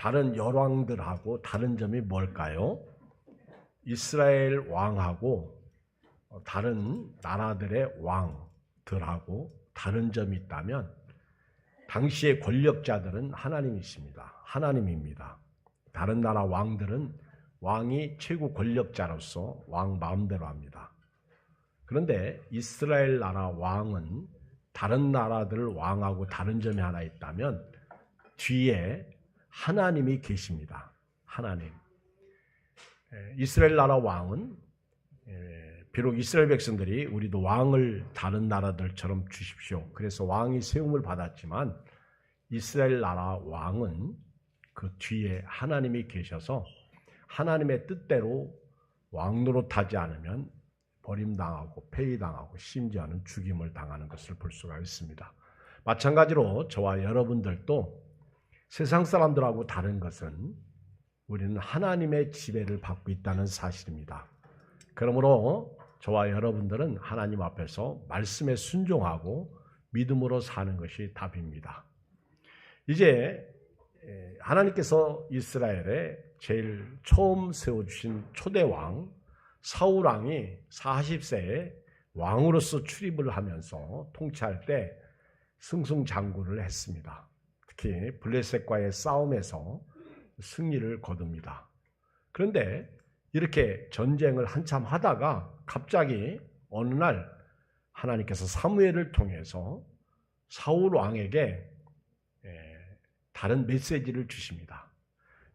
다른 열왕들하고 다른 점이 뭘까요? 이스라엘 왕하고 다른 나라들의 왕들하고 다른 점이 있다면 당시의 권력자들은 하나님이십니다. 하나님입니다. 다른 나라 왕들은 왕이 최고 권력자로서 왕 마음대로 합니다. 그런데 이스라엘 나라 왕은 다른 나라들 왕하고 다른 점이 하나 있다면 뒤에 하나님이 계십니다. 하나님. 이스라엘 나라 왕은 비록 이스라엘 백성들이 우리도 왕을 다른 나라들처럼 주십시오. 그래서 왕이 세움을 받았지만 이스라엘 나라 왕은 그 뒤에 하나님이 계셔서 하나님의 뜻대로 왕 노릇하지 않으면 버림당하고 폐위당하고 심지어는 죽임을 당하는 것을 볼 수가 있습니다. 마찬가지로 저와 여러분들도 세상 사람들하고 다른 것은 우리는 하나님의 지배를 받고 있다는 사실입니다. 그러므로 저와 여러분들은 하나님 앞에서 말씀에 순종하고 믿음으로 사는 것이 답입니다. 이제 하나님께서 이스라엘에 제일 처음 세워주신 초대왕 사울왕이 40세에 왕으로서 출입을 하면서 통치할 때 승승장구를 했습니다. 특히 블레셋과의 싸움에서 승리를 거둡니다. 그런데 이렇게 전쟁을 한참 하다가 갑자기 어느 날 하나님께서 사무엘을 통해서 사울 왕에게 다른 메시지를 주십니다.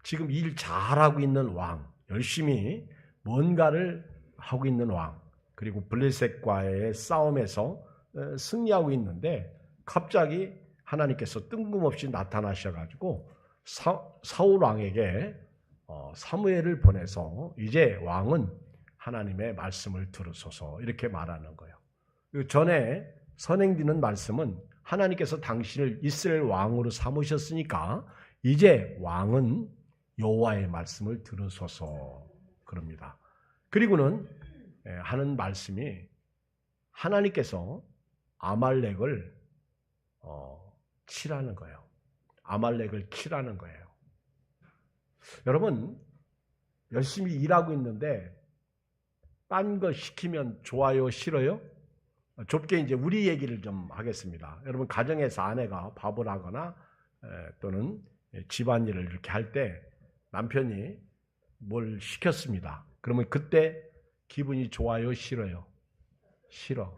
지금 일 잘하고 있는 왕, 열심히 뭔가를 하고 있는 왕, 그리고 블레셋과의 싸움에서 승리하고 있는데 갑자기 하나님께서 뜬금없이 나타나셔가지고 사울 왕에게 사무엘을 보내서 이제 왕은 하나님의 말씀을 들으소서 이렇게 말하는 거예요. 그 전에 선행되는 말씀은 하나님께서 당신을 이스라엘 왕으로 삼으셨으니까 이제 왕은 여호와의 말씀을 들으소서 그럽니다. 그리고는 하는 말씀이 하나님께서 아말렉을 치라는 거예요. 아말렉을 치라는 거예요. 여러분 열심히 일하고 있는데 딴 거 시키면 좋아요, 싫어요? 좁게 이제 우리 얘기를 좀 하겠습니다. 여러분 가정에서 아내가 밥을 하거나 또는 집안일을 이렇게 할 때 남편이 뭘 시켰습니다. 그러면 그때 기분이 좋아요, 싫어요? 싫어.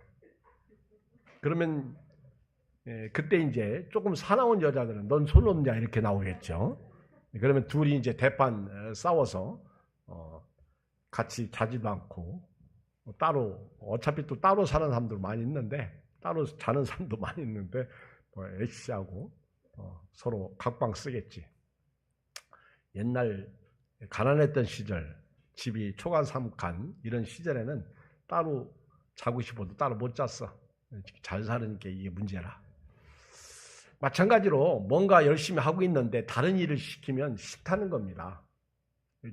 그러면 그때 이제 조금 사나운 여자들은 넌 손 없냐 이렇게 나오겠죠. 그러면 둘이 이제 대판 싸워서 같이 자지도 않고 따로 어차피 또 따로 사는 사람도 많이 있는데 따로 자는 사람도 많이 있는데 애쉬하고 서로 각방 쓰겠지. 옛날 가난했던 시절 집이 초간 3칸 이런 시절에는 따로 자고 싶어도 따로 못 잤어. 잘 사니까 이게 문제라. 마찬가지로 뭔가 열심히 하고 있는데 다른 일을 시키면 싫다는 겁니다.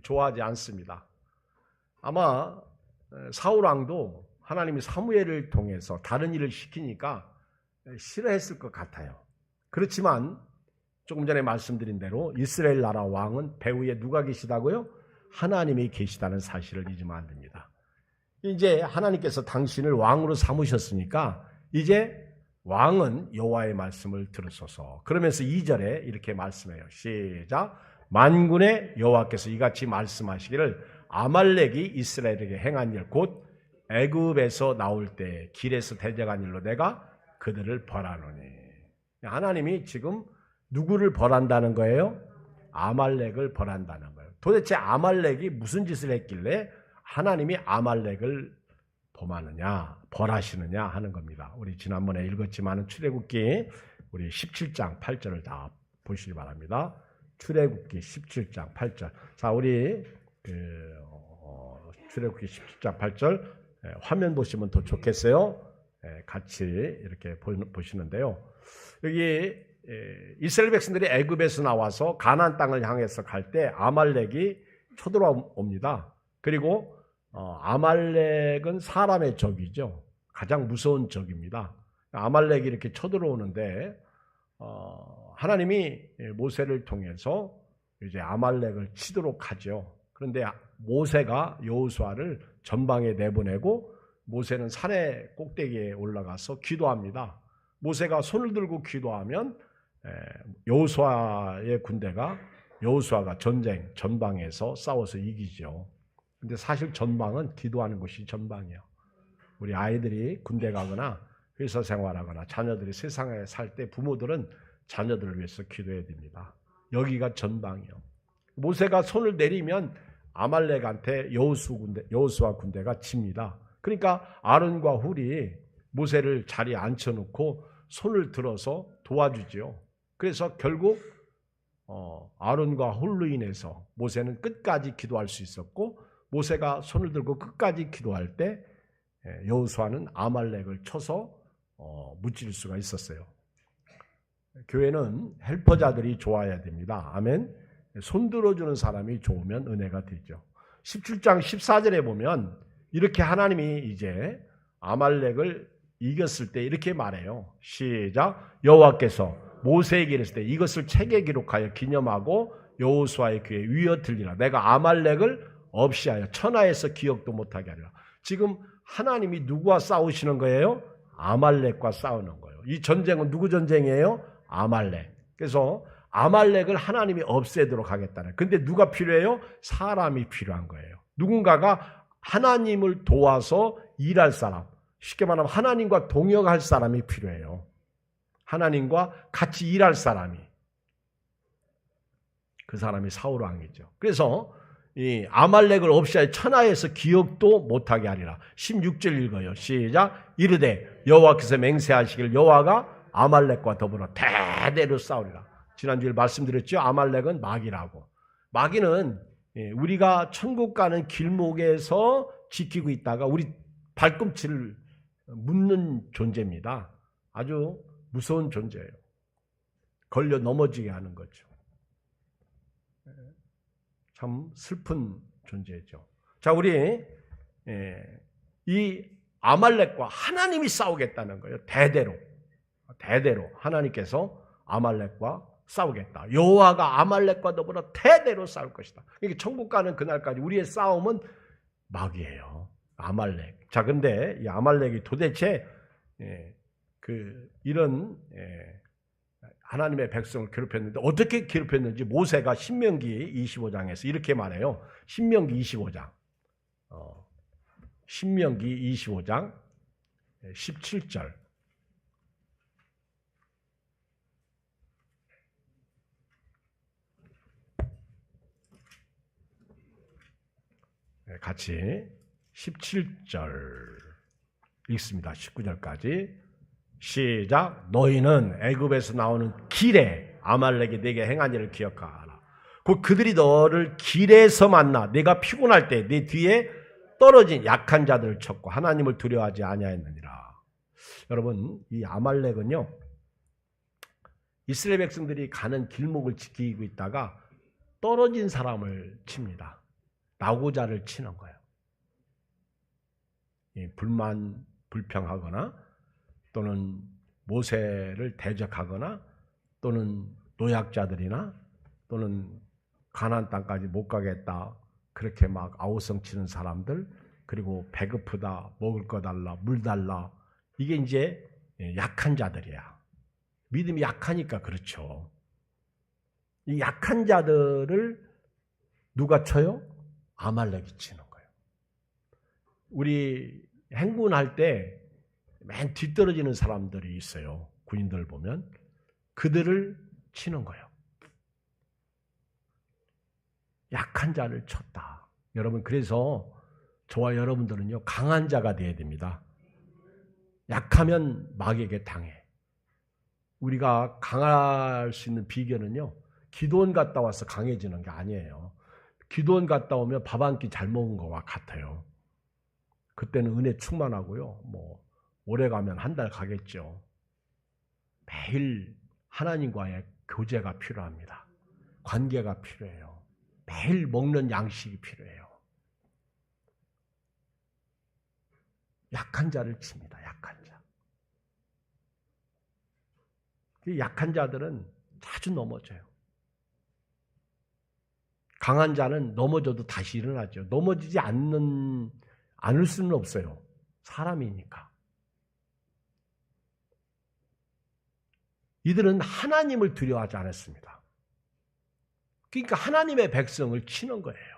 좋아하지 않습니다. 아마 사울왕도 하나님이 사무엘을 통해서 다른 일을 시키니까 싫어했을 것 같아요. 그렇지만 조금 전에 말씀드린 대로 이스라엘 나라 왕은 배후에 누가 계시다고요? 하나님이 계시다는 사실을 잊으면 안 됩니다. 이제 하나님께서 당신을 왕으로 삼으셨으니까 이제 왕은 여호와의 말씀을 들으소서. 그러면서 2절에 이렇게 말씀해요. 시작. 만군의 여호와께서 이같이 말씀하시기를 아말렉이 이스라엘에게 행한 일 곧 애굽에서 나올 때 길에서 대적한 일로 내가 그들을 벌하노니. 하나님이 지금 누구를 벌한다는 거예요? 아말렉을 벌한다는 거예요. 도대체 아말렉이 무슨 짓을 했길래 하나님이 아말렉을 범하느냐, 벌하시느냐 하는 겁니다. 우리 지난번에 읽었지만 출애굽기 우리 17장 8절을 다 보시기 바랍니다. 출애굽기 17장 8절. 자, 우리 출애굽기 17장 8절 화면 보시면 더 좋겠어요. 같이 이렇게 보시는데요. 여기 이스라엘 백성들이 애굽에서 나와서 가나안 땅을 향해서 갈 때 아말렉이 쳐들어옵니다. 그리고 아말렉은 사람의 적이죠. 가장 무서운 적입니다. 아말렉이 이렇게 쳐들어오는데 하나님이 모세를 통해서 이제 아말렉을 치도록 하죠. 그런데 모세가 여호수아를 전방에 내보내고 모세는 산의 꼭대기에 올라가서 기도합니다. 모세가 손을 들고 기도하면 여호수아의 군대가 여호수아가 전쟁 전방에서 싸워서 이기죠. 근데 사실 전방은 기도하는 곳이 전방이에요. 우리 아이들이 군대 가거나 회사 생활하거나 자녀들이 세상에 살 때 부모들은 자녀들을 위해서 기도해야 됩니다. 여기가 전방이요. 모세가 손을 내리면 아말렉한테 여호수아 군대가 집니다. 그러니까 아론과 훌이 모세를 자리에 앉혀놓고 손을 들어서 도와주지요. 그래서 결국 아론과 훌로 인해서 모세는 끝까지 기도할 수 있었고, 모세가 손을 들고 끝까지 기도할 때 여호수아는 아말렉을 쳐서 무찔 수가 있었어요. 교회는 헬퍼자들이 좋아야 됩니다. 아멘. 손 들어주는 사람이 좋으면 은혜가 되죠. 17장 14절에 보면 이렇게 하나님이 이제 아말렉을 이겼을 때 이렇게 말해요. 시작. 여호와께서 모세에게 이르실 때 이것을 책에 기록하여 기념하고 여호수아의 귀에 위어 들리라. 내가 아말렉을 없이 하여 천하에서 기억도 못하게 하리라. 지금 하나님이 누구와 싸우시는 거예요? 아말렉과 싸우는 거예요. 이 전쟁은 누구 전쟁이에요? 아말렉. 그래서 아말렉을 하나님이 없애도록 하겠다는. 근데 누가 필요해요? 사람이 필요한 거예요. 누군가가 하나님을 도와서 일할 사람, 쉽게 말하면 하나님과 동역할 사람이 필요해요. 하나님과 같이 일할 사람이. 그 사람이 사울 왕이죠. 그래서 이 아말렉을 없이하여 천하에서 기억도 못하게 하리라. 16절 읽어요. 시작. 이르되 여호와께서 맹세하시길 여호와가 아말렉과 더불어 대대로 싸우리라. 지난주에 말씀드렸죠. 아말렉은 마귀라고. 마귀는 우리가 천국 가는 길목에서 지키고 있다가 우리 발꿈치를 묻는 존재입니다. 아주 무서운 존재예요. 걸려 넘어지게 하는 거죠. 참 슬픈 존재죠. 자, 우리 이 아말렉과 하나님이 싸우겠다는 거예요. 대대로 하나님께서 아말렉과 싸우겠다. 여호와가 아말렉과 더불어 대대로 싸울 것이다. 그러니까 천국 가는 그날까지 우리의 싸움은 마귀예요. 아말렉. 자, 근데 이 아말렉이 도대체 이런 하나님의 백성을 괴롭혔는데 어떻게 괴롭혔는지 모세가 신명기 25장에서 이렇게 말해요. 신명기 25장 17절. 같이 17절 읽습니다. 19절까지 시작. 너희는 애굽에서 나오는 길에 아말렉이 네게 행한 일을 기억하라. 곧 그들이 너를 길에서 만나 네가 피곤할 때 네 뒤에 떨어진 약한 자들을 쳤고 하나님을 두려워하지 아니하였느니라. 여러분, 이 아말렉은요, 이스라엘 백성들이 가는 길목을 지키고 있다가 떨어진 사람을 칩니다. 나고자를 치는 거예요. 불평하거나 또는 모세를 대적하거나 또는 노약자들이나 또는 가나안 땅까지 못 가겠다 그렇게 막 아우성치는 사람들, 그리고 배고프다, 먹을 거 달라, 물 달라, 이게 이제 약한 자들이야. 믿음이 약하니까 그렇죠. 이 약한 자들을 누가 쳐요? 아말렉이 치는 거예요. 우리 행군할 때 맨 뒤떨어지는 사람들이 있어요. 군인들 보면 그들을 치는 거예요. 약한 자를 쳤다. 여러분, 그래서 저와 여러분들은요, 강한 자가 되어야 됩니다. 약하면 마귀에게 당해. 우리가 강할 수 있는 비결은요, 기도원 갔다 와서 강해지는 게 아니에요. 기도원 갔다 오면 밥 한 끼 잘 먹은 것과 같아요. 그때는 은혜 충만하고요. 오래 가면 한 달 가겠죠. 매일 하나님과의 교제가 필요합니다. 관계가 필요해요. 매일 먹는 양식이 필요해요. 약한 자를 칩니다. 약한 자. 약한 자들은 자주 넘어져요. 강한 자는 넘어져도 다시 일어나죠. 넘어지지 않을 수는 없어요. 사람이니까. 이들은 하나님을 두려워하지 않았습니다. 그러니까 하나님의 백성을 치는 거예요.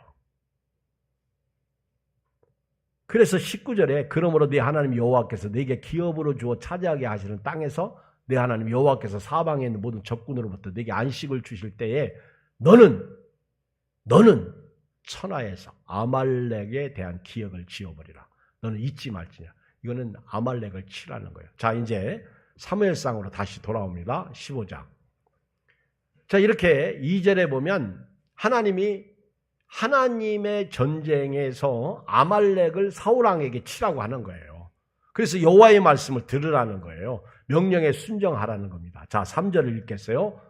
그래서 19절에 그러므로 네 하나님 여호와께서 네게 기업으로 주어 차지하게 하시는 땅에서 네 하나님 여호와께서 사방에 있는 모든 적군으로부터 네게 안식을 주실 때에 너는 천하에서 아말렉에 대한 기억을 지워버리라. 너는 잊지 말지냐. 이거는 아말렉을 치라는 거예요. 자, 이제 사무엘상으로 다시 돌아옵니다. 15장. 자, 이렇게 2절에 보면 하나님의 전쟁에서 아말렉을 사울왕에게 치라고 하는 거예요. 그래서 여호와의 말씀을 들으라는 거예요. 명령에 순종하라는 겁니다. 자, 3절을 읽겠어요.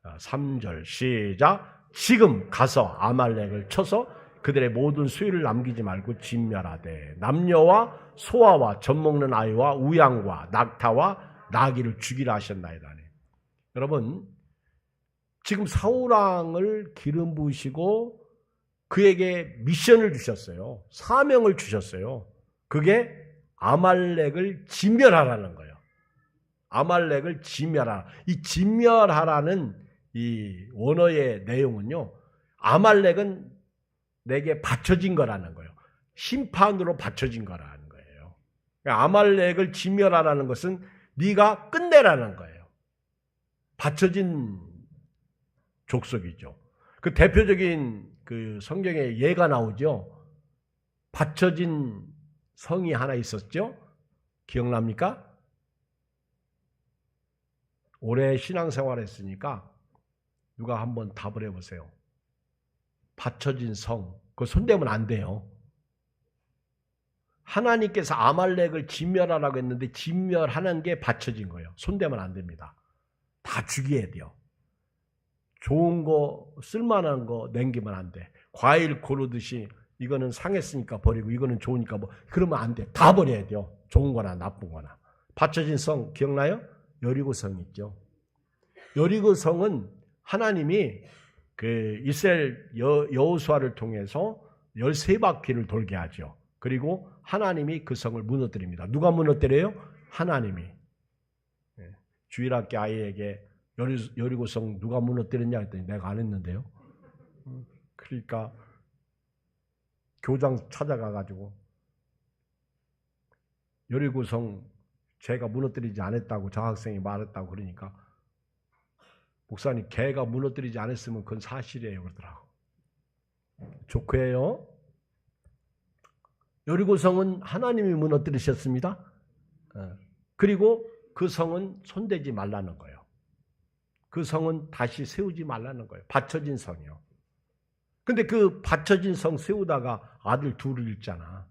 3절 시작. 지금 가서 아말렉을 쳐서 그들의 모든 수위를 남기지 말고 진멸하되 남녀와 소아와 젖먹는 아이와 우양과 낙타와 나귀를 죽이라 하셨나이다. 여러분, 지금 사울왕을 기름 부으시고 그에게 미션을 주셨어요. 사명을 주셨어요. 그게 아말렉을 진멸하라는 거예요. 아말렉을 진멸하라. 이 진멸하라는 이 원어의 내용은요, 아말렉은 내게 바쳐진 거라는 거예요. 심판으로 바쳐진 거라는 거예요. 아말렉을 진멸하라는 것은 네가 끝내라는 거예요. 바쳐진 족속이죠. 그 대표적인 그 성경에 예가 나오죠. 바쳐진 성이 하나 있었죠. 기억납니까? 오래 신앙생활 했으니까 누가 한번 답을 해보세요. 바쳐진 성, 그거 손대면 안 돼요. 하나님께서 아말렉을 진멸하라고 했는데 진멸하는 게 바쳐진 거예요. 손대면 안 됩니다. 다 죽여야 돼요. 좋은 거, 쓸만한 거 남기면 안 돼. 과일 고르듯이 이거는 상했으니까 버리고 이거는 좋으니까 뭐 그러면 안 돼. 다 버려야 돼요. 좋은 거나 나쁜 거나. 바쳐진 성 기억나요? 여리고성 있죠. 여리고성은 하나님이 그 이스라엘 여호수아를 통해서 13바퀴를 돌게 하죠. 그리고 하나님이 그 성을 무너뜨립니다. 누가 무너뜨려요? 하나님이. 주일학교 아이에게 여리고성 누가 무너뜨렸냐 했더니 내가 안 했는데요. 그러니까 교장 찾아가가지고 여리고성 제가 무너뜨리지 않았다고 저 학생이 말했다고 그러니까 목사님 걔가 무너뜨리지 않았으면 그건 사실이에요 그러더라고. 조크예요. 여리고성은 하나님이 무너뜨리셨습니다. 그리고 그 성은 손대지 말라는 거예요. 그 성은 다시 세우지 말라는 거예요. 바쳐진 성이요. 근데 그 바쳐진 성 세우다가 아들 둘을 잃잖아.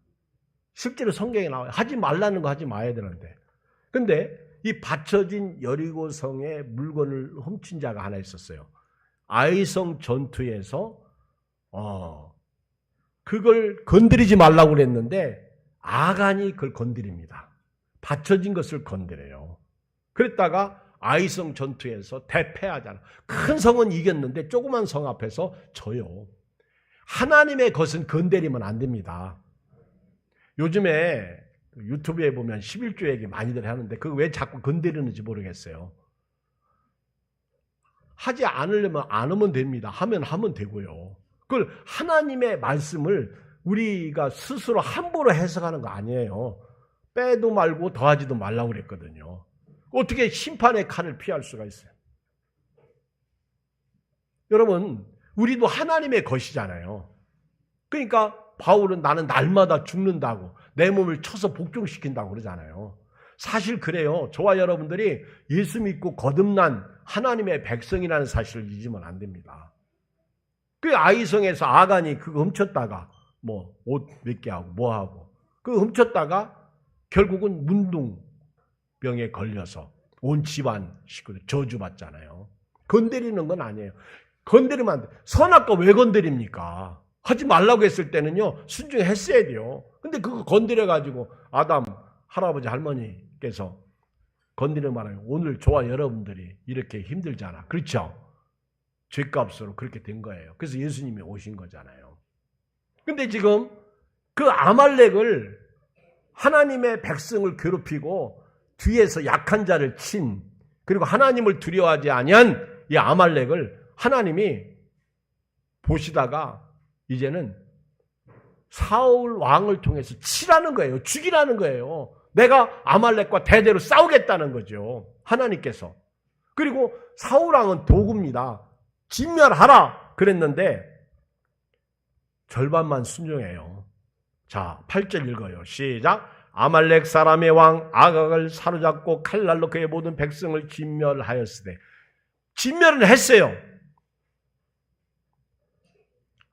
실제로 성경에 나와요. 하지 말라는 거 하지 마야 되는데. 근데 이 바쳐진 여리고성의 물건을 훔친 자가 하나 있었어요. 아이성 전투에서 그걸 건드리지 말라고 그랬는데 아간이 그걸 건드립니다. 바쳐진 것을 건드려요. 그랬다가 아이성 전투에서 대패하잖아. 큰 성은 이겼는데 조그만 성 앞에서 져요. 하나님의 것은 건드리면 안 됩니다. 요즘에 유튜브에 보면 11조 얘기 많이들 하는데 그거 왜 자꾸 건드리는지 모르겠어요. 하지 않으려면 안 하면 됩니다. 하면 되고요. 그걸 하나님의 말씀을 우리가 스스로 함부로 해석하는 거 아니에요. 빼도 말고 더하지도 말라고 그랬거든요. 어떻게 심판의 칼을 피할 수가 있어요? 여러분, 우리도 하나님의 것이잖아요. 그러니까 바울은 나는 날마다 죽는다고 내 몸을 쳐서 복종시킨다고 그러잖아요. 사실 그래요. 저와 여러분들이 예수 믿고 거듭난 하나님의 백성이라는 사실을 잊으면 안 됩니다. 그 아이성에서 아간이 그거 훔쳤다가 뭐 옷 몇 개 하고 뭐 하고 그거 훔쳤다가 결국은 문둥병에 걸려서 온 집안 식구들 저주받잖아요. 건드리는 건 아니에요. 건드리면 안 돼. 선악과 왜 건드립니까? 하지 말라고 했을 때는요, 순종했어야 돼요. 근데 그거 건드려가지고 아담 할아버지 할머니께서 건드리는 말이에요. 오늘 저와 여러분들이 이렇게 힘들잖아. 그렇죠? 죄값으로 그렇게 된 거예요. 그래서 예수님이 오신 거잖아요. 근데 지금 그 아말렉을 하나님의 백성을 괴롭히고 뒤에서 약한 자를 친, 그리고 하나님을 두려워하지 아니한 이 아말렉을 하나님이 보시다가 이제는 사울 왕을 통해서 치라는 거예요. 죽이라는 거예요. 내가 아말렉과 대대로 싸우겠다는 거죠. 하나님께서. 그리고 사울 왕은 도구입니다. 진멸하라 그랬는데 절반만 순종해요. 자, 8절 읽어요. 시작. 아말렉 사람의 왕 아각을 사로잡고 칼날로 그의 모든 백성을 진멸하였으되. 진멸은 했어요.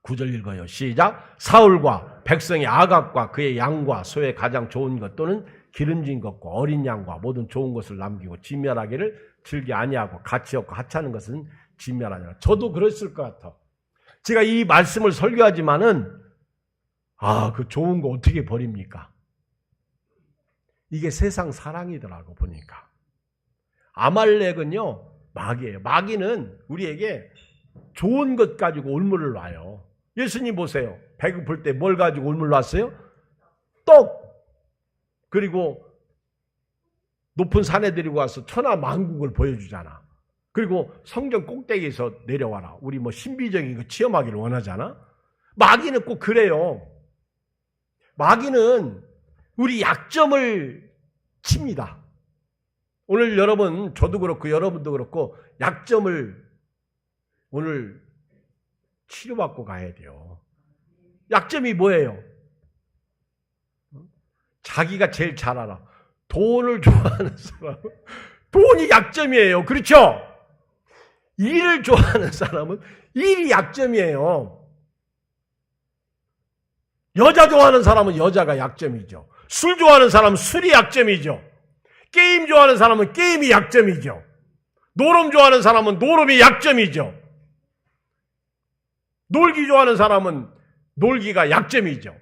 9절 읽어요. 시작. 사울과 백성이 아각과 그의 양과 소의 가장 좋은 것 또는 기름진 것과 어린 양과 모든 좋은 것을 남기고 진멸하기를 즐기 아니하고 가치 없고 하찮은 것은 진멸하니라. 저도 그랬을 것 같아. 제가 이 말씀을 설교하지만은 그 좋은 거 어떻게 버립니까? 이게 세상 사랑이더라고 보니까. 아말렉은요 마귀예요. 마귀는 우리에게 좋은 것 가지고 올무를 놔요. 예수님 보세요. 배고플 때 뭘 가지고 올무를 놨어요? 떡. 그리고 높은 산에 데리고 와서 천하만국을 보여주잖아. 그리고 성전 꼭대기에서 내려와라. 우리 뭐 신비적인 거 체험하기를 원하잖아. 마귀는 꼭 그래요. 마귀는 우리 약점을 칩니다. 오늘 여러분, 저도 그렇고 여러분도 그렇고 약점을 오늘 치료받고 가야 돼요. 약점이 뭐예요? 자기가 제일 잘 알아. 돈을 좋아하는 사람. 돈이 약점이에요. 그렇죠? 일을 좋아하는 사람은 일이 약점이에요. 여자 좋아하는 사람은 여자가 약점이죠. 술 좋아하는 사람은 술이 약점이죠. 게임 좋아하는 사람은 게임이 약점이죠. 노름 좋아하는 사람은 노름이 약점이죠. 놀기 좋아하는 사람은 놀기가 약점이죠.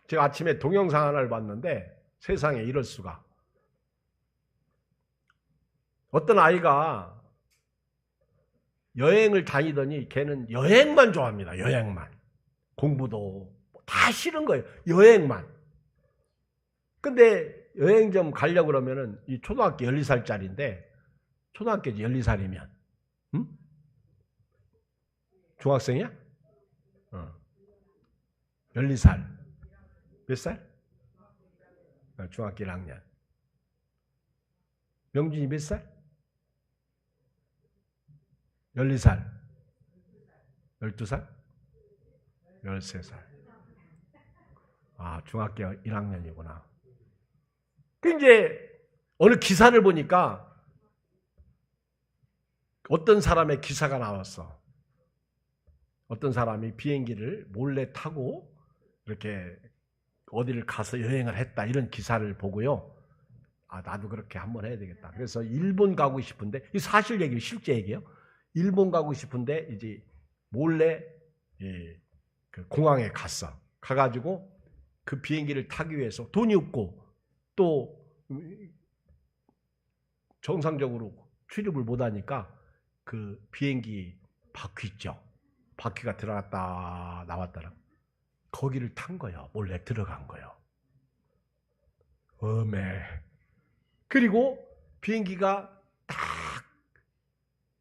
제가 아침에 동영상 하나를 봤는데 세상에 이럴 수가. 어떤 아이가 여행을 다니더니 걔는 여행만 좋아합니다. 여행만. 공부도 다 싫은 거예요. 여행만. 근데 여행 좀 가려고 그러면은 이 초등학교 12살짜리인데 초등학교 12살이면 응? 중학생이야? 12살. 몇 살? 중학교 1학년. 명준이 몇 살? 12살. 12살? 13살. 중학교 1학년이구나. 그 이제 어느 기사를 보니까 어떤 사람의 기사가 나왔어. 어떤 사람이 비행기를 몰래 타고 이렇게 어디를 가서 여행을 했다 이런 기사를 보고요. 나도 그렇게 한번 해야 되겠다. 그래서 일본 가고 싶은데 이 사실 얘기예요. 실제 얘기예요. 일본 가고 싶은데 이제 몰래 그 공항에 갔어. 가가지고 그 비행기를 타기 위해서 돈이 없고 또 정상적으로 출입을 못하니까 그 비행기 바퀴 있죠. 바퀴가 들어갔다 나왔다라. 거기를 탄 거예요. 몰래 들어간 거예요. 어메. 그리고 비행기가 딱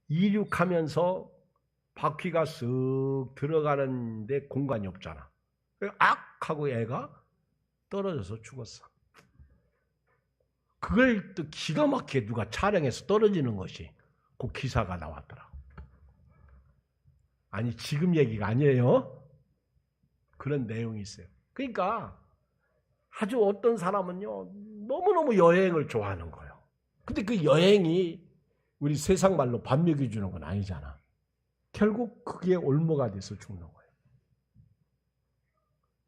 이륙하면서 바퀴가 쓱 들어가는데 공간이 없잖아. 악 하고 애가 떨어져서 죽었어. 그걸 또 기가 막히게 누가 촬영해서 떨어지는 것이 그 기사가 나왔더라고. 아니 지금 얘기가 아니에요. 그런 내용이 있어요. 그러니까 아주 어떤 사람은요 너무너무 여행을 좋아하는 거예요. 근데 그 여행이 우리 세상 말로 밥 먹여주는 건 아니잖아. 결국 그게 올무가 돼서 죽는 거예요.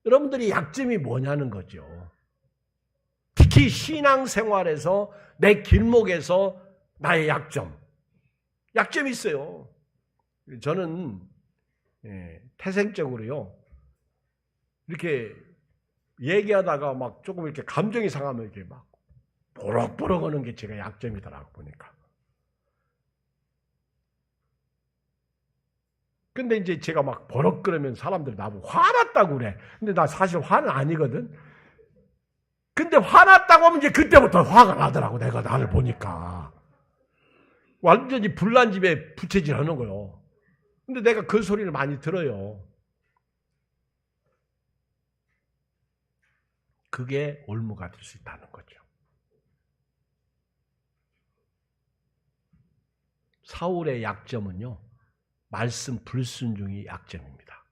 여러분들이 약점이 뭐냐는 거죠. 특히 신앙생활에서 내 길목에서 나의 약점이 있어요. 저는 태생적으로요 이렇게 얘기하다가 막 조금 이렇게 감정이 상하면 이렇게 막 보럭보럭 하는 게 제가 약점이더라고 보니까. 근데 이제 제가 막 버럭거리면 사람들이 나보고 화났다고 그래. 근데 나 사실 화는 아니거든. 근데 화났다고 하면 이제 그때부터 화가 나더라고. 내가 나를 보니까. 완전히 불난 집에 부채질 하는 거요. 근데 내가 그 소리를 많이 들어요. 그게 올무가 될 수 있다는 거죠. 사울의 약점은요, 말씀 불순종이 약점입니다.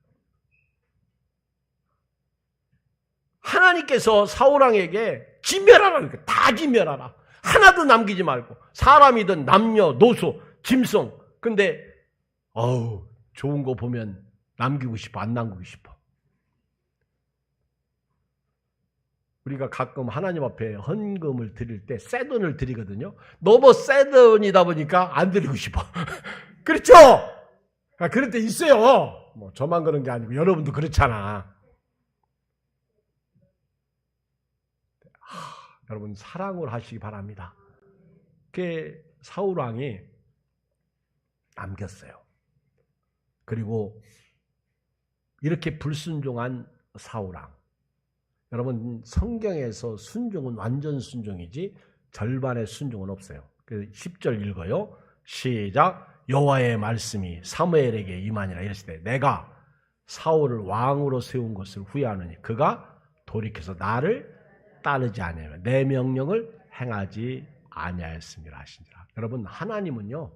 하나님께서 사울왕에게 진멸하라니까. 다 진멸하라. 하나도 남기지 말고. 사람이든 남녀, 노소, 짐승. 근데 좋은 거 보면 남기고 싶어, 안 남기고 싶어. 우리가 가끔 하나님 앞에 헌금을 드릴 때 새 돈을 드리거든요. 너무 새 돈이다 보니까 안 드리고 싶어. 그렇죠? 그럴 때 있어요. 뭐 저만 그런 게 아니고 여러분도 그렇잖아. 여러분 사랑을 하시기 바랍니다. 그게 사울왕이 남겼어요. 그리고 이렇게 불순종한 사울왕. 여러분 성경에서 순종은 완전 순종이지 절반의 순종은 없어요. 10절 읽어요. 시작. 여호와의 말씀이 사무엘에게 임하니라 이랬을 때 내가 사울을 왕으로 세운 것을 후회하느니 그가 돌이켜서 나를 따르지 아니하며 내 명령을 행하지 아니하였음이라 하시니라. 여러분 하나님은요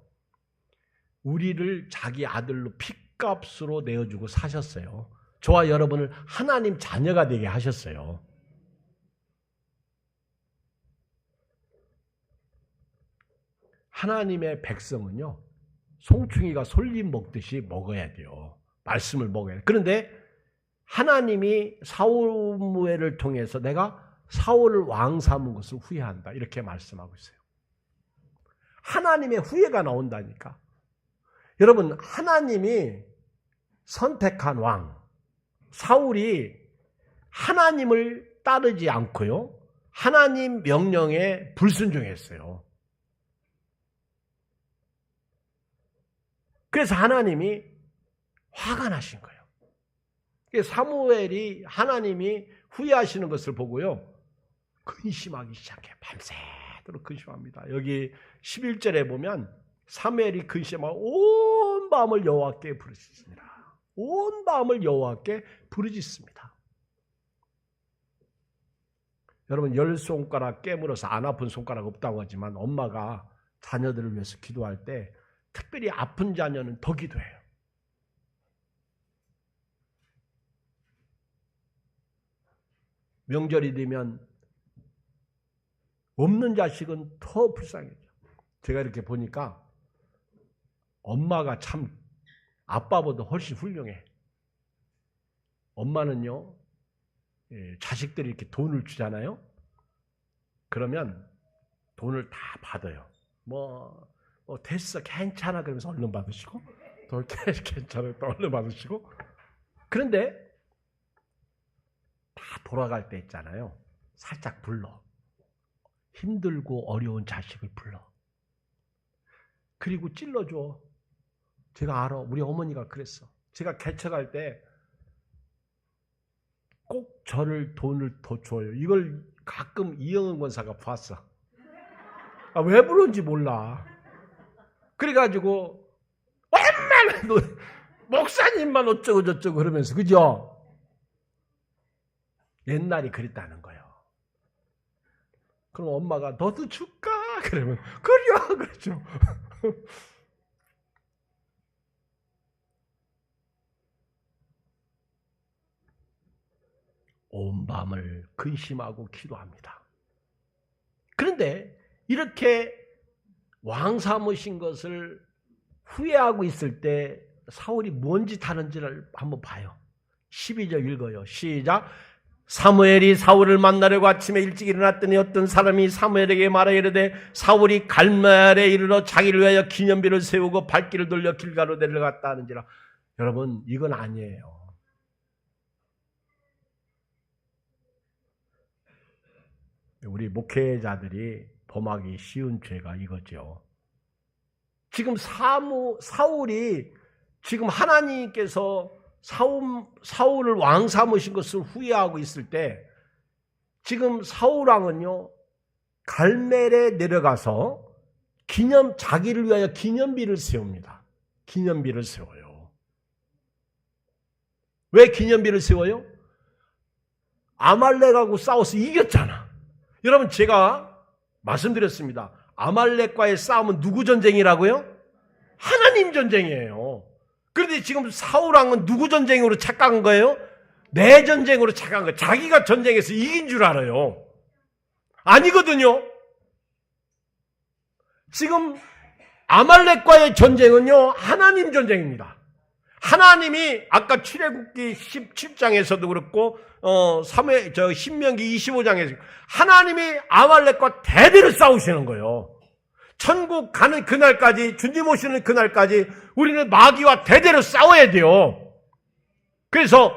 우리를 자기 아들로 핏값으로 내어주고 사셨어요. 저와 여러분을 하나님 자녀가 되게 하셨어요. 하나님의 백성은요 송충이가 솔잎 먹듯이 먹어야 돼요. 말씀을 먹어야 돼요. 그런데 하나님이 사무엘을 통해서 내가 사울을 왕 삼은 것을 후회한다 이렇게 말씀하고 있어요. 하나님의 후회가 나온다니까. 여러분 하나님이 선택한 왕 사울이 하나님을 따르지 않고요 하나님 명령에 불순종했어요. 그래서 하나님이 화가 나신 거예요. 사무엘이 하나님이 후회하시는 것을 보고요 근심하기 시작해요. 밤새도록 근심합니다. 여기 11절에 보면 사무엘이 근심하고 온 밤을 여호와께 부르짖습니다. 온 밤을 여호와께 부르짖습니다. 여러분 10손가락 깨물어서 안 아픈 손가락 없다고 하지만 엄마가 자녀들을 위해서 기도할 때 특별히 아픈 자녀는 더 기도해요. 명절이 되면 없는 자식은 더 불쌍해져. 제가 이렇게 보니까 엄마가 참 아빠보다 훨씬 훌륭해. 엄마는요, 자식들이 이렇게 돈을 주잖아요. 그러면 돈을 다 받아요. 됐어, 괜찮아. 그러면서 얼른 받으시고, 또 괜찮아, 또 얼른 받으시고. 그런데 다 돌아갈 때 있잖아요. 살짝 불러. 힘들고 어려운 자식을 불러. 그리고 찔러줘. 제가 알아. 우리 어머니가 그랬어. 제가 개척할 때 꼭 저를 돈을 더 줘요. 이걸 가끔 이영은 권사가 봤어. 왜 부른지 몰라. 그래가지고 얼마나 목사님만 어쩌고 저쩌고 그러면서 그죠? 옛날이 그랬다는 거예요. 그럼 엄마가 너도 줄까? 그러면 그래요. 그렇죠. 온 밤을 근심하고 기도합니다. 그런데 이렇게 왕 삼으신 것을 후회하고 있을 때 사울이 뭔 짓 하는지를 한번 봐요. 12절 읽어요. 시작. 사무엘이 사울을 만나려고 아침에 일찍 일어났더니 어떤 사람이 사무엘에게 말하여 이르되 사울이 갈멜에 이르러 자기를 위하여 기념비를 세우고 발길을 돌려 길가로 내려갔다 하는지라. 여러분 이건 아니에요. 우리 목회자들이 범하기 쉬운 죄가 이거죠. 지금 사울이 지금 하나님께서 사울을 왕 삼으신 것을 후회하고 있을 때 지금 사울 왕은요 갈멜에 내려가서 자기를 위하여 기념비를 세웁니다. 기념비를 세워요. 왜 기념비를 세워요? 아말렉하고 싸워서 이겼잖아. 여러분 제가 말씀드렸습니다. 아말렉과의 싸움은 누구 전쟁이라고요? 하나님 전쟁이에요. 그런데 지금 사울 왕은 누구 전쟁으로 착각한 거예요? 내 전쟁으로 착각한 거예요. 자기가 전쟁에서 이긴 줄 알아요. 아니거든요. 지금 아말렉과의 전쟁은요 하나님 전쟁입니다. 하나님이 아까 출애굽기 17장에서도 그렇고 신명기 25장에서 하나님이 아말렉과 대대로 싸우시는 거예요. 천국 가는 그날까지, 주님 오시는 그날까지 우리는 마귀와 대대로 싸워야 돼요. 그래서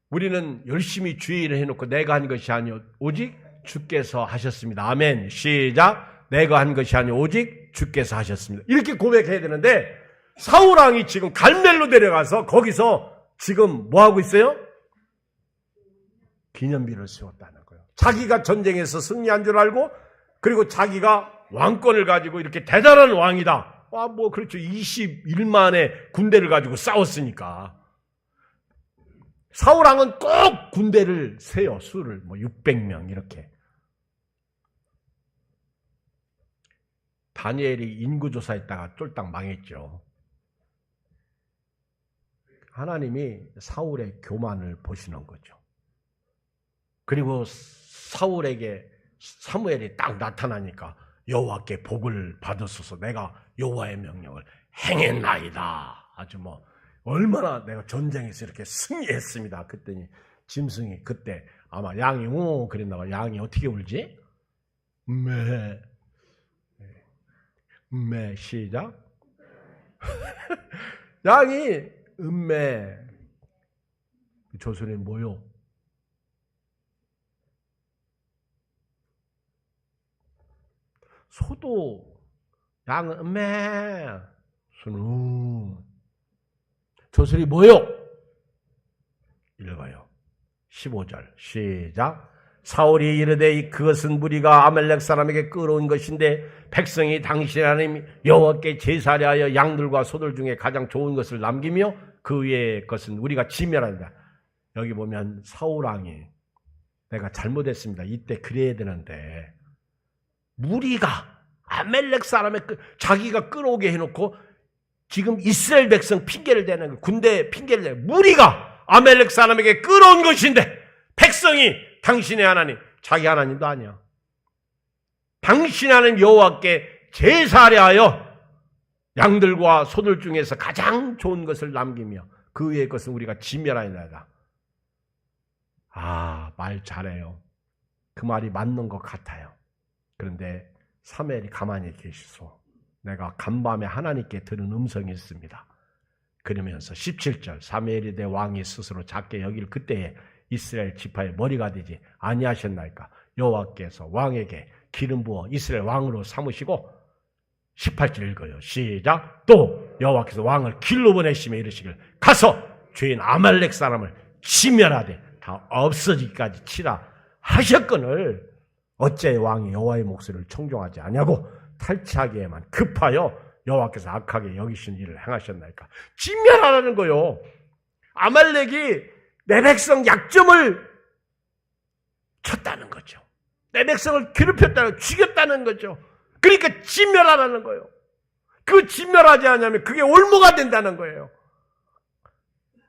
우리는 열심히 주의 일을 해놓고 내가 한 것이 아니오 오직 주께서 하셨습니다. 아멘. 시작. 내가 한 것이 아니오 오직 주께서 하셨습니다. 이렇게 고백해야 되는데 사울 왕이 지금 갈멜로 내려가서 거기서 지금 뭐 하고 있어요? 기념비를 세웠다는 거예요. 자기가 전쟁에서 승리한 줄 알고 그리고 자기가 왕권을 가지고 이렇게 대단한 왕이다. 그렇죠. 21만의 군대를 가지고 싸웠으니까. 사울 왕은 꼭 군대를 세요. 수를 600명 이렇게. 다니엘이 인구조사했다가 쫄딱 망했죠. 하나님이 사울의 교만을 보시는 거죠. 그리고 사무엘이 딱 나타나니까 여호와께 복을 받으소서 내가 여호와의 명령을 행했나이다. 아주 얼마나 내가 전쟁에서 이렇게 승리했습니다. 그랬더니 짐승이 그때 아마 양이 그랬나 봐. 양이 어떻게 울지? 시작. 양이 조선이 뭐요? 소도 양은 소는 조선이 뭐요? 읽어요. 15절 시작. 사울이 이르되 그것은 무리가 아말렉 사람에게 끌어온 것인데 백성이 당신의 하나님 여호와께 제사를 하여 양들과 소들 중에 가장 좋은 것을 남기며 그 외의 것은 우리가 지멸한다. 여기 보면 사울 왕이 내가 잘못했습니다. 이때 그래야 되는데 무리가 아말렉 사람의 자기가 끌어오게 해놓고 지금 이스라엘 백성 핑계를 대는 거예요. 군대 핑계를 대는 거예요. 무리가 아말렉 사람에게 끌어온 것인데 백성이 당신의 하나님, 자기 하나님도 아니야. 당신의 하나님 여호와께 제사를 하여 양들과 소들 중에서 가장 좋은 것을 남기며 그 외의 것은 우리가 지멸하리이다. 말 잘해요. 그 말이 맞는 것 같아요. 그런데 사무엘이 가만히 계시소. 내가 간밤에 하나님께 들은 음성이 있습니다. 그러면서 17절 사무엘이 내 왕이 스스로 작게 여길 그때에 이스라엘 지파의 머리가 되지 아니하셨나이까. 여호와께서 왕에게 기름 부어 이스라엘 왕으로 삼으시고 18절 읽어요. 시작. 또 여호와께서 왕을 길로 보내시며 이르시길 가서 죄인 아말렉 사람을 지멸하되 다 없어지기까지 치라 하셨거늘 어째 왕이 여호와의 목소리를 청종하지 아니하고 탈취하기에만 급하여 여호와께서 악하게 여기신 일을 행하셨나이까. 지멸하라는 거요. 아말렉이 내 백성 약점을 쳤다는 거죠. 내 백성을 괴롭혔다는, 죽였다는 거죠. 그러니까 진멸하라는 거예요. 그 진멸하지 않으면 그게 올무가 된다는 거예요.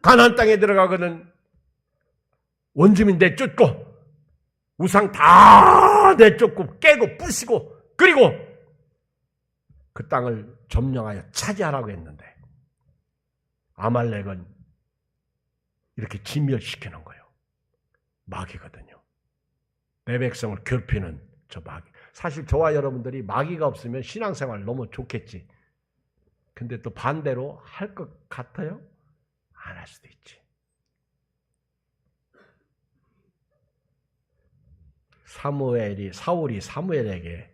가나안 땅에 들어가거든 원주민 내쫓고 우상 다 내쫓고 깨고 부시고 그리고 그 땅을 점령하여 차지하라고 했는데 아말렉은 이렇게 진멸시키는 거예요. 마귀거든요. 내 백성을 괴롭히는 저 마귀. 사실 저와 여러분들이 마귀가 없으면 신앙생활 너무 좋겠지. 근데 또 반대로 할 것 같아요? 안 할 수도 있지. 사울이 사무엘에게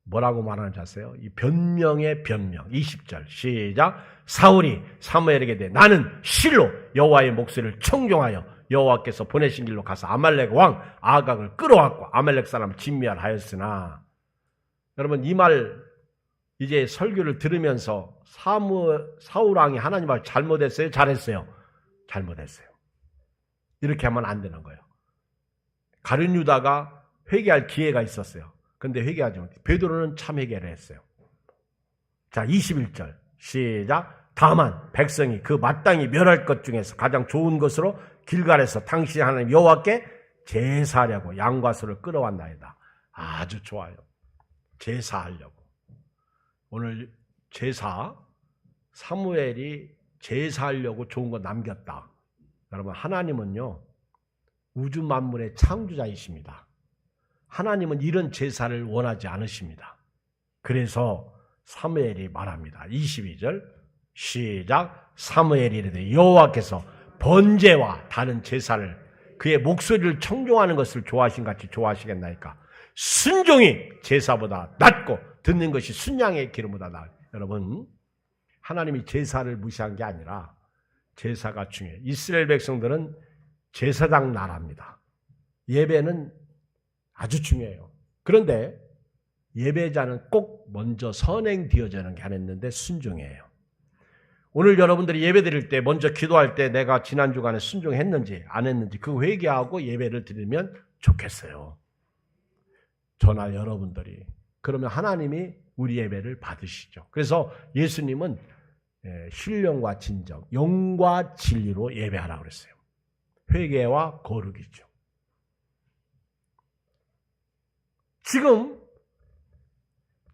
뭐라고 말하는지 아세요? 이 변명의 변명. 20절 시작. 사울이 사무엘에게 대해 나는 실로 여호와의 목소리를 청종하여 여호와께서 보내신 길로 가서 아말렉 왕 아각을 끌어왔고 아말렉 사람을 진멸하였으나, 여러분 이 말 이제 설교를 들으면서 사울 왕이 하나님 앞에 잘못했어요? 잘했어요? 잘못했어요. 이렇게 하면 안 되는 거예요. 가룟 유다가 회개할 기회가 있었어요. 근데 회개하지 못해. 베드로는 참 회개를 했어요. 자, 21절 시작. 다만 백성이 그 마땅히 멸할 것 중에서 가장 좋은 것으로 길갈에서 당신 하나님 여호와께 제사하려고 양과 소를 끌어왔나이다. 아주 좋아요. 제사하려고. 오늘 제사, 사무엘이 제사하려고 좋은 거 남겼다. 여러분, 하나님은요 우주 만물의 창조자이십니다. 하나님은 이런 제사를 원하지 않으십니다. 그래서 사무엘이 말합니다. 22절 시작. 사무엘이 이르되 여호와께서 번제와 다른 제사를 그의 목소리를 청종하는 것을 좋아하신 같이 좋아하시겠나이까. 순종이 제사보다 낫고 듣는 것이 순양의 기름보다 나아요. 여러분, 하나님이 제사를 무시한 게 아니라 제사가 중요해요. 이스라엘 백성들은 제사장 나라입니다. 예배는 아주 중요해요. 그런데 예배자는 꼭 먼저 선행되어지는 게 아니었는데 순종이에요. 오늘 여러분들이 예배 드릴 때 먼저 기도할 때 내가 지난 주간에 순종했는지 안 했는지 그 회개하고 예배를 드리면 좋겠어요. 저나 여러분들이. 그러면 하나님이 우리 예배를 받으시죠. 그래서 예수님은 신령과 진정, 영과 진리로 예배하라고 그랬어요. 회개와 거룩이죠. 지금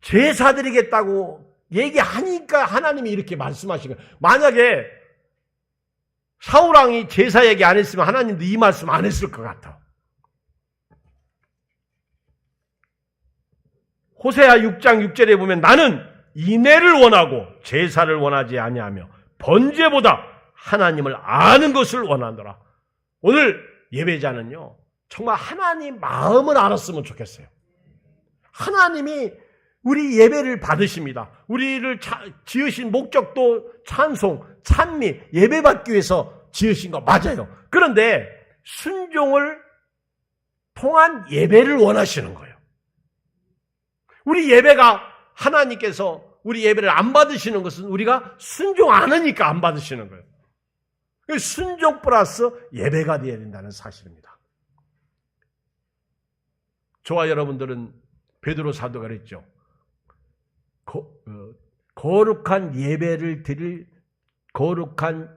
제사 드리겠다고 얘기하니까 하나님이 이렇게 말씀하신 거예요. 만약에 사울왕이 제사 얘기 안 했으면 하나님도 이 말씀 안 했을 것 같아. 호세아 6장 6절에 보면 나는 인애를 원하고 제사를 원하지 아니하며 번제보다 하나님을 아는 것을 원하노라. 오늘 예배자는요 정말 하나님 마음을 알았으면 좋겠어요. 하나님이 우리 예배를 받으십니다. 우리를 지으신 목적도 찬송, 찬미, 예배받기 위해서 지으신 거 맞아요. 그런데 순종을 통한 예배를 원하시는 거예요. 우리 예배가 하나님께서 우리 예배를 안 받으시는 것은 우리가 순종 안 하니까 안 받으시는 거예요. 순종 플러스 예배가 되어야 된다는 사실입니다. 저와 여러분들은 베드로 사도가 그랬죠. 거룩한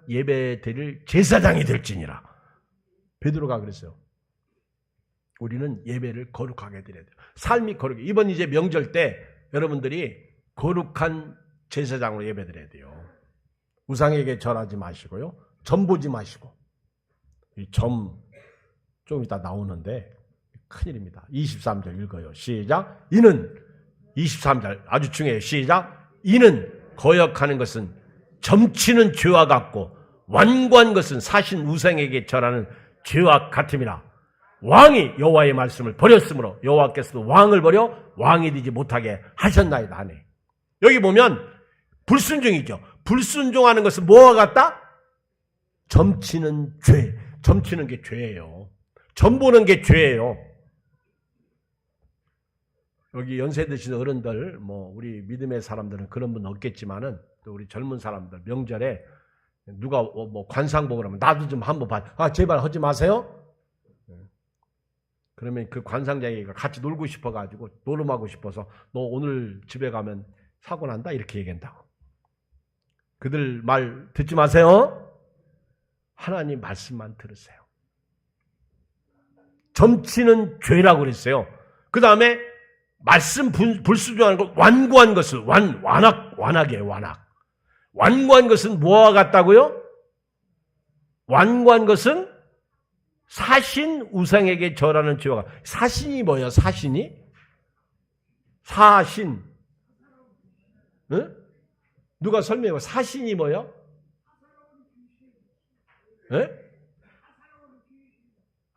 예배 드릴 제사장이 될지니라. 베드로가 그랬어요. 우리는 예배를 거룩하게 드려야 돼요. 삶이 거룩해. 이번 이제 명절 때 여러분들이 거룩한 제사장으로 예배 드려야 돼요. 우상에게 절하지 마시고요. 점 보지 마시고. 이 점 좀 이따 나오는데 큰일입니다. 23절 읽어요. 시작. 이는 23절 아주 중요해요. 시작. 이는 거역하는 것은 점치는 죄와 같고 완고한 것은 사신 우상에게 절하는 죄와 같음이라. 왕이 여호와의 말씀을 버렸으므로 여호와께서도 왕을 버려 왕이 되지 못하게 하셨나이다 하네. 여기 보면 불순종이죠. 불순종하는 것은 뭐와 같다? 점치는 죄. 점치는 게 죄예요. 점 보는 게 죄예요. 여기 연세 드신 어른들, 우리 믿음의 사람들은 그런 분 없겠지만은, 또 우리 젊은 사람들, 명절에 누가 관상 보고 그러면 나도 좀 한번 봐. 제발 하지 마세요. 그러면 그 관상자기가 같이 놀고 싶어가지고, 노름하고 싶어서, 너 오늘 집에 가면 사고 난다? 이렇게 얘기한다고. 그들 말 듣지 마세요. 하나님 말씀만 들으세요. 점치는 죄라고 그랬어요. 그 다음에 말씀 불순종하는 것, 완고한 것을 완악이에요. 완악. 완고한 것은 뭐와 같다고요? 완고한 것은 사신 우상에게 절하는 죄와 같다. 사신이 뭐예요? 사신이? 사신. 응? 누가 설명해요? 사신이 뭐예요? 네?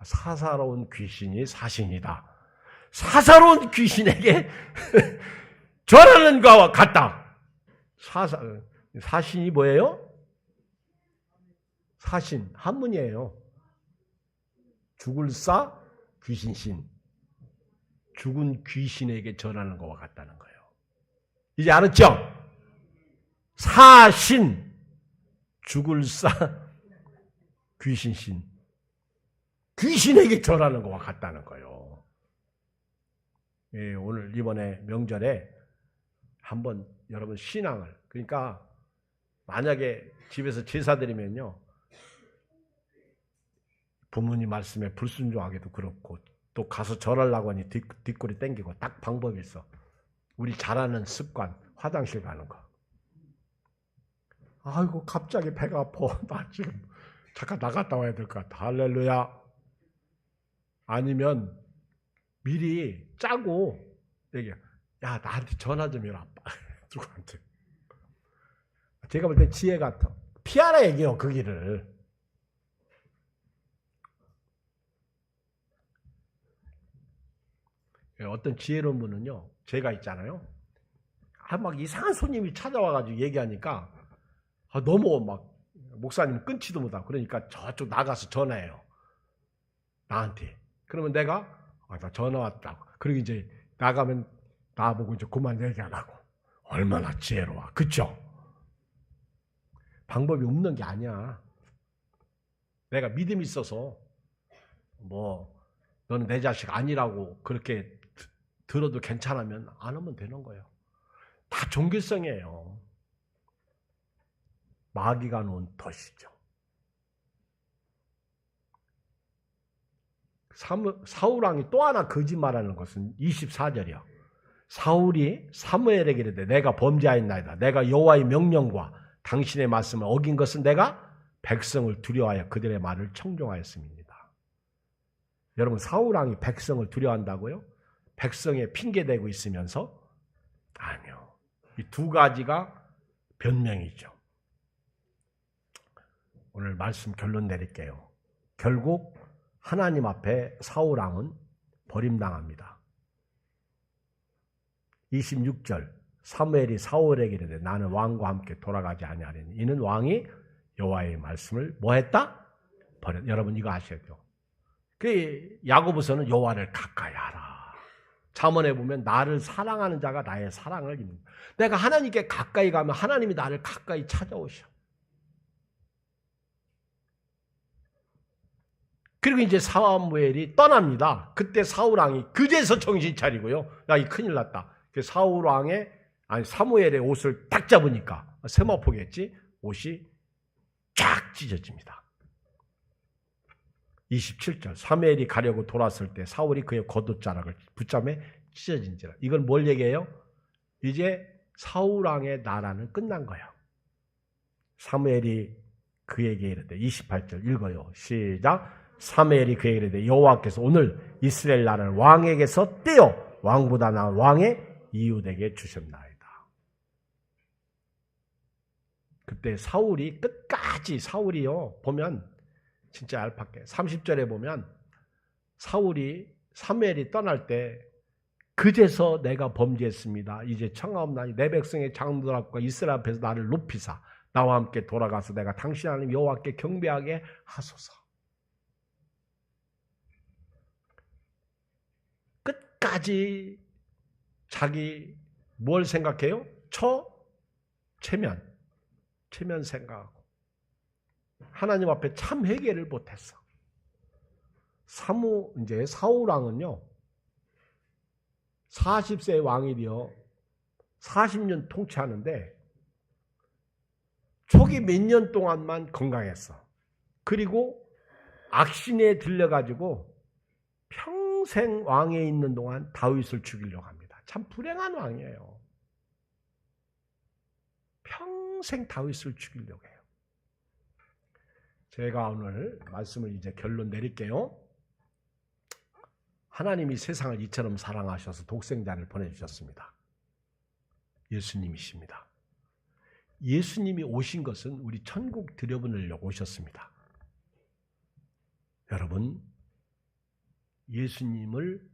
사사로운 귀신이 사신이다. 사사로운 귀신에게 절하는 것과 같다. 사신이 뭐예요? 사신, 한문이에요. 죽을 사, 귀신신. 죽은 귀신에게 절하는 것과 같다는 거예요. 이제 알았죠? 사신, 죽을 사, 귀신신. 귀신에게 절하는 것과 같다는 거예요. 예, 오늘 이번에 명절에 한번 여러분 신앙을, 그러니까 만약에 집에서 제사 드리면요, 부모님 말씀에 불순종하기도 그렇고 또 가서 절하려고 하니 뒷골이 땡기고 딱 방법이 있어. 우리 잘하는 습관, 화장실 가는 거. 아이고 갑자기 배가 아파. 나 지금 잠깐 나갔다 와야 될 것 같아. 할렐루야. 아니면 미리 짜고 얘기해. 야 나한테 전화 좀 해라. 누구한테. 제가 볼 때 지혜 같아. 피하라 얘기해요. 그 길을. 어떤 지혜로운 분은요. 제가 있잖아요. 막 이상한 손님이 찾아와가지고 얘기하니까 너무 막 목사님 끊지도 못하고 그러니까 저쪽 나가서 전화해요. 나한테. 그러면 내가 나 전화 왔다고. 그리고 이제 나가면 나보고 이제 그만 얘기하라고. 얼마나 지혜로워. 그쵸? 방법이 없는 게 아니야. 내가 믿음이 있어서 뭐 너는 내 자식 아니라고 그렇게 들어도 괜찮으면 안 하면 되는 거예요. 다 종교성이에요. 마귀가 놓은 덫이죠. 사울왕이 또 하나 거짓말하는 것은 24절이요. 사울이 사무엘에게 이르되 내가 범죄하였나이다. 내가 여호와의 명령과 당신의 말씀을 어긴 것은 내가 백성을 두려워하여 그들의 말을 청종하였음입니다. 여러분 사울왕이 백성을 두려워한다고요? 백성에 핑계대고 있으면서? 아니요. 이 두 가지가 변명이죠. 오늘 말씀 결론 내릴게요. 결국 하나님 앞에 사울왕은 버림당합니다. 26절 사무엘이 사울에게 이르되 나는 왕과 함께 돌아가지 아니하리니 이는 왕이 여호와의 말씀을 뭐했다? 버렸다. 여러분 이거 아셔야죠. 그 야고보서는 여호와를 가까이 하라. 잠언에 보면 나를 사랑하는 자가 나의 사랑을 입는다. 내가 하나님께 가까이 가면 하나님이 나를 가까이 찾아오셔. 그리고 이제 사무엘이 떠납니다. 그때 사울왕이 그제서 정신 차리고요. 야, 이 큰일 났다. 사무엘의 옷을 딱 잡으니까 세마포겠지. 옷이 쫙 찢어집니다. 27절 사무엘이 가려고 돌았을 때 사울이 그의 겉옷자락을 붙잡아 찢어진지라. 이건 뭘 얘기해요? 이제 사울왕의 나라는 끝난 거예요. 사무엘이 그에게 이르되 28절 읽어요. 시작. 사무엘이 그에게 이르되 여호와께서 오늘 이스라엘 나라를 왕에게서 떼어 왕보다 나은 왕의 이웃에게 주셨나이다. 그때 사울이 끝까지 사울이요 보면 진짜 얄팍해. 30절에 보면 사무엘이 떠날 때 그제서 내가 범죄했습니다. 이제 청하옵나니 내 백성의 장로들 앞과 이스라엘 앞에서 나를 높이사 나와 함께 돌아가서 내가 당신 하나님 여호와께 경배하게 하소서. 끝까지 자기 뭘 생각해요? 체면 생각하고 하나님 앞에 참 회개를 못했어. 이제 사울왕은요 40세 왕이 되어 40년 통치하는데 초기 몇 년 동안만 건강했어. 그리고 악신에 들려가지고 평생 왕에 있는 동안 다윗을 죽이려고 합니다. 참 불행한 왕이에요. 평생 다윗을 죽이려고 해요. 제가 오늘 말씀을 이제 결론 내릴게요. 하나님이 세상을 이처럼 사랑하셔서 독생자를 보내주셨습니다. 예수님이십니다. 예수님이 오신 것은 우리 천국 들여보내려고 오셨습니다. 여러분, 예수님을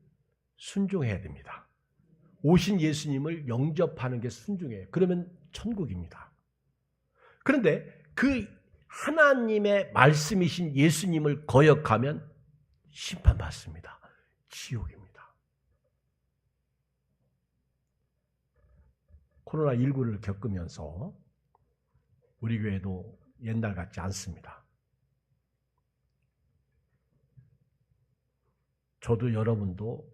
순종해야 됩니다. 오신 예수님을 영접하는 게 순종이에요. 그러면 천국입니다. 그런데 그 하나님의 말씀이신 예수님을 거역하면 심판받습니다. 지옥입니다. 코로나19를 겪으면서 우리 교회도 옛날 같지 않습니다. 저도 여러분도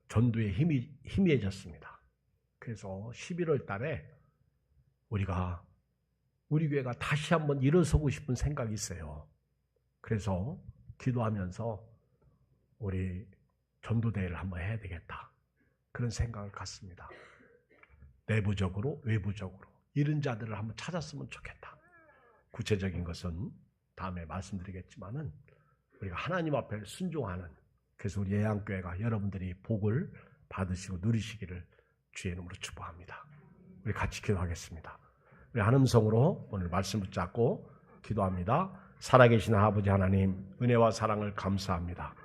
전도에 희미해졌습니다. 그래서 11월 달에 우리 교회가 다시 한번 일어서고 싶은 생각이 있어요. 그래서 기도하면서 우리 전도대회를 한번 해야 되겠다. 그런 생각을 갖습니다. 내부적으로 외부적으로 이런 자들을 한번 찾았으면 좋겠다. 구체적인 것은 다음에 말씀드리겠지만은 우리가 하나님 앞에 순종하는, 그래서 우리 예양교회가 여러분들이 복을 받으시고 누리시기를 주의 이름으로 축복합니다. 우리 같이 기도하겠습니다. 우리 한 음성으로 오늘 말씀 붙잡고 기도합니다. 살아계신 아버지 하나님, 은혜와 사랑을 감사합니다.